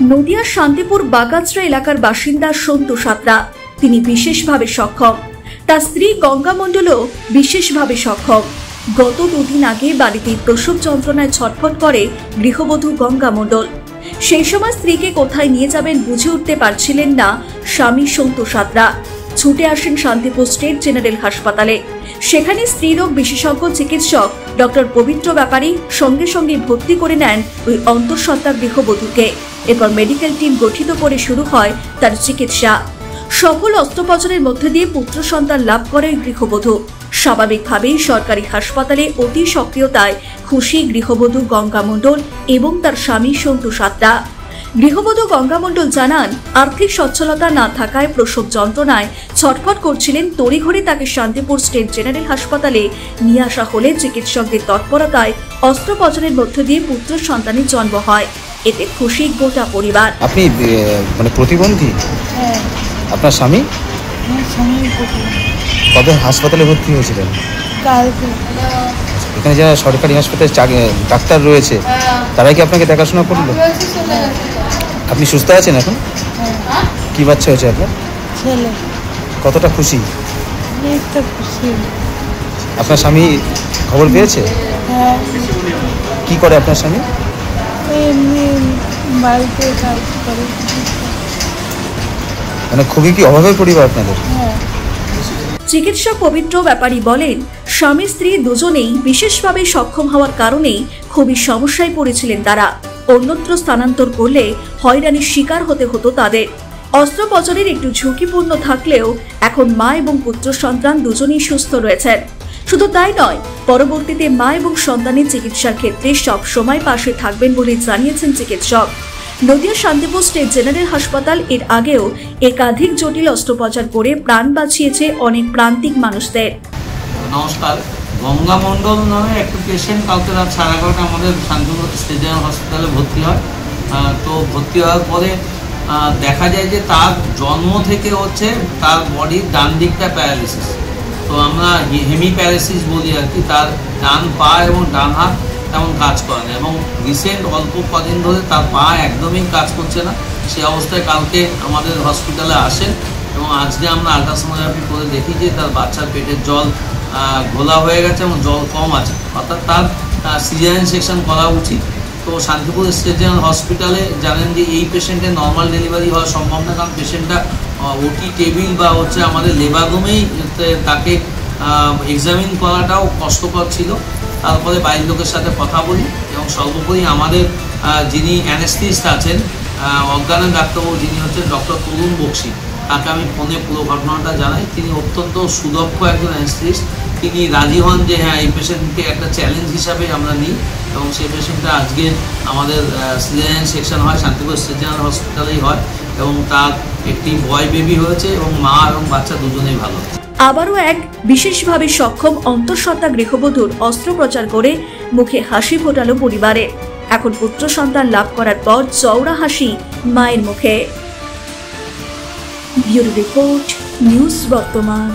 নদিয়ার শান্তিপুর বাগাচড়া এলাকার বাসিন্দা সন্তু সাঁতরা তিনি বিশেষভাবে সক্ষম। তার স্ত্রী গঙ্গা মণ্ডলও বিশেষভাবে সক্ষম। গত দুদিন আগে বাড়িতে প্রসব যন্ত্রণায় ছটফট করে গৃহবধূ গঙ্গা মণ্ডল। সেই সময় স্ত্রীকে কোথায় নিয়ে যাবেন বুঝে উঠতে পারছিলেন না স্বামী সন্তু সাঁতরা। ছুটে আসেন শান্তিপুর স্টেট জেনারেল হাসপাতালে। সেখানে স্ত্রীরোগ বিশেষজ্ঞ চিকিৎসক ডক্টর পবিত্র ব্যাপারী সঙ্গে সঙ্গে ভর্তি করে নেন ওই অন্তঃসত্ত্বা গৃহবধূকে। এরপর মেডিকেল টিম গঠিত করে শুরু হয় তার চিকিৎসা। সফল অস্ত্রোপচারের মধ্যে দিয়ে পুত্র সন্তান লাভ করে গৃহবধূ। স্বাভাবিকভাবেই সরকারি হাসপাতালে অতি সক্রিয়তায় খুশি গৃহবধূ গঙ্গা মণ্ডল এবং তার স্বামী সন্তু সাঁতরা। গৃহবধূ গঙ্গা মণ্ডল জানান, আর্থিক সচ্ছলতা না থাকায় প্রসব যন্ত্রণায় ছটফট করছিলেন। তড়িঘড়ি তাকে শান্তিপুর স্টেট জেনারেল হাসপাতালে নিয়ে আসা হলে চিকিৎসকদের তৎপরতায় অস্ত্রোপচারের মধ্য দিয়ে পুত্র সন্তানের জন্ম হয়। এতে খুশি গোটা পরিবার। আপনি মানে প্রতিবন্ধী? হ্যাঁ। আপনার স্বামী? কবে হাসপাতালে ভর্তি হয়েছিলেন? কালকে। এখানে যারা সরকারি হাসপাতালে ডাক্তার রয়েছে তারাই কি আপনাকে দেখাশোনা করলো? আপনি সুস্থ আছেন এখন? কি বাচ্চা হয়েছে আপনার? ছেলে। কতটা খুশি? একটু খুশি। আপনার স্বামী খবর পেয়েছে? হ্যাঁ। কি করে আপনার স্বামী? এমনি বাড়িতে কাজ করে। মানে খুবই কি অভাবের পরিবার আপনাদের? হ্যাঁ। চিকিৎসক পবিত্র ব্যাপারী বলেন, স্বামী স্ত্রী দুজনেই বিশেষভাবে সক্ষম হওয়ার কারণেই খুবই সমস্যায় পড়েছিলেন তারা। অন্যত্র স্থানান্তর করলে হয়রানির শিকার হতে হতো তাদের। অস্ত্রোপচারের একটু ঝুঁকিপূর্ণ থাকলেও এখন মা এবং পুত্র সন্তান দুজনেই সুস্থ রয়েছেন। শুধু তাই নয়, পরবর্তীতে মা এবং সন্তানের চিকিৎসার ক্ষেত্রে সব সময় পাশে থাকবেন বলে জানিয়েছেন চিকিৎসক। নদিয়া শান্তিপুর স্টেট জেনারেল হাসপাতাল এর আগেও একাধিক জটিল অস্ত্রোপচার করে প্রাণ বাঁচিয়েছে অনেক প্রান্তিক মানুষদের। নমস্কার, গঙ্গা মণ্ডল নামে একটা পেশেন্ট কালকে রাত 11:30 আমাদের শান্তিপুর স্টেট জেনারেল হসপিটালে ভর্তি হয়। তো ভর্তি হওয়ার পরে দেখা যায় যে তার জন্ম থেকে হচ্ছে তার বডির ডান দিকটা প্যারালিসিস। তো আমরা হেমি প্যারালিসিস বলি আর কি। তার ডান পা এবং ডান হাত তেমন কাজ করে না এবং রিসেন্ট অল্প কদিন ধরে তার পা একদমই কাজ করছে না। সেই অবস্থায় কালকে আমাদের হসপিটালে আসেন এবং আজকে আমরা আল্ট্রাসোনোগ্রাফি করে দেখি যে তার বাচ্চার পেটের জল ঘোলা হয়ে গেছে এবং জল কম আছে, অর্থাৎ তার সিজারিয়ান সেকশন করা উচিত। তো শান্তিপুর স্টেট জেনারেল হসপিটালে জানেন যে এই পেশেন্টের নর্মাল ডেলিভারি হওয়া সম্ভব না, কারণ পেশেন্টটা ওটি টেবিল বা হচ্ছে আমাদের লেবার রুমেই তাকে এক্সামিন করাটাও কষ্টকর ছিল। তারপরে বাড়ির লোকের সাথে কথা বলি এবং সর্বোপরি আমাদের যিনি অ্যানেস্থেটিস্ট আছেন, অজ্ঞানের ডাক্তারবাবু যিনি হচ্ছেন ডক্টর তরুণ বক্সি, তাকে আমি ফোনে পুরো ঘটনাটা জানাই। তিনি অত্যন্ত সুদক্ষ একজন অ্যানেস্থেটিস্ট। তিনি রাজি হন যে হ্যাঁ, এই পেশেন্টকে একটা চ্যালেঞ্জ হিসাবে আমরা নিই এবং সেই পেশেন্টটা আজকে আমাদের সিজারিয়ান সেকশন হয় শান্তিপুর স্টেট জেনারেল হসপিটালেই হয় এবং তার একটি বয় বেবি হয়েছে এবং মা এবং বাচ্চা দুজনেই ভালো। আবারও এক বিশেষভাবে সক্ষম অন্তঃসত্ত্বা গৃহবধূর অস্ত্রোপচার করে মুখে হাসি ফোটালো পরিবারে। এখন পুত্র সন্তান লাভ করার পর চওড়া হাসি মায়ের মুখে। ব্যুরো রিপোর্ট, নিউজ বর্তমান।